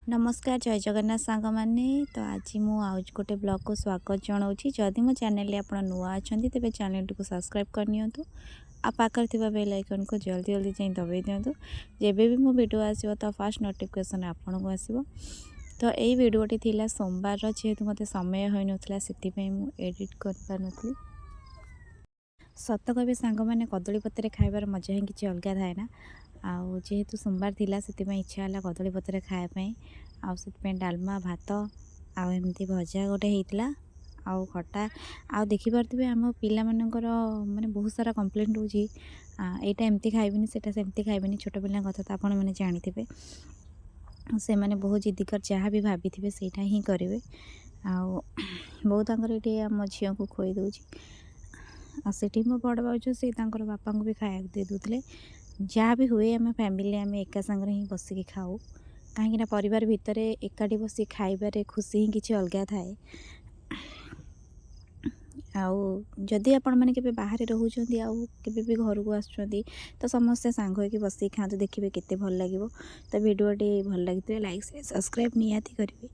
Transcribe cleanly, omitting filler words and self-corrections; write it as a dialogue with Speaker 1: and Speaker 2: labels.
Speaker 1: नमस्कार जय जगन्नाथ सांग मैंने तो आज मुझे गोटे ब्लॉग को स्वागत जनाऊँगी। जदि मो चैनल आप नुआ अच्छा तेज चैनल को सब्सक्राइब करनी आ पाखर थी बेल आइकन को जल्दी जल्दी जाए दबाई दिंतु। जब भी मो वीडियो आसो तो फास्ट नोटिफिकेशन आपन को आसो। तो यही वीडियोटी थी सोमवार जेहेतु मत समय हो नाला से एडिट कर पार नी। सत कहे सांग मैंने कदली पत्र खाइबार मजा ही किसी अलग थाए ना। आउ जेहेतु सोमवार थिला से इच्छा है कदली पत्र खायापी से डालमा भात आमती भजा गोटे होता आउ खटा आउ देखिपे आम पिला माने बहुत सारा कंप्लेंट होची एटा एमती खाइबिनी सेटा सेमती खाइबिनी। छोट पिला कथा तो आपण मैंने जानी से मैंने बहुत जिद्दी कर जहाँ भी भाभी थे सेटा ही करेंगे। आउ बहुत ये आम झील को खुई दूची आठी मो बड़ भाज से बापा को भी खाया दे दूसरे। जहाँ भी हुए आम फैमिली आम एका सांगे ही बसिक खाऊ कहीं परिवार भितर एकाठी बस खाइबार खुशी ही किसी अलग थाए। आउ जदि आपण मैंने के बाहर रोचे आउ के भी घर को आसुँच तो समस्ते सांग होकर बसिक खाते देखिए केते भल लगे। तो वीडियोटी भल लगी लाइक सब्सक्राइब निहाती करेंगे।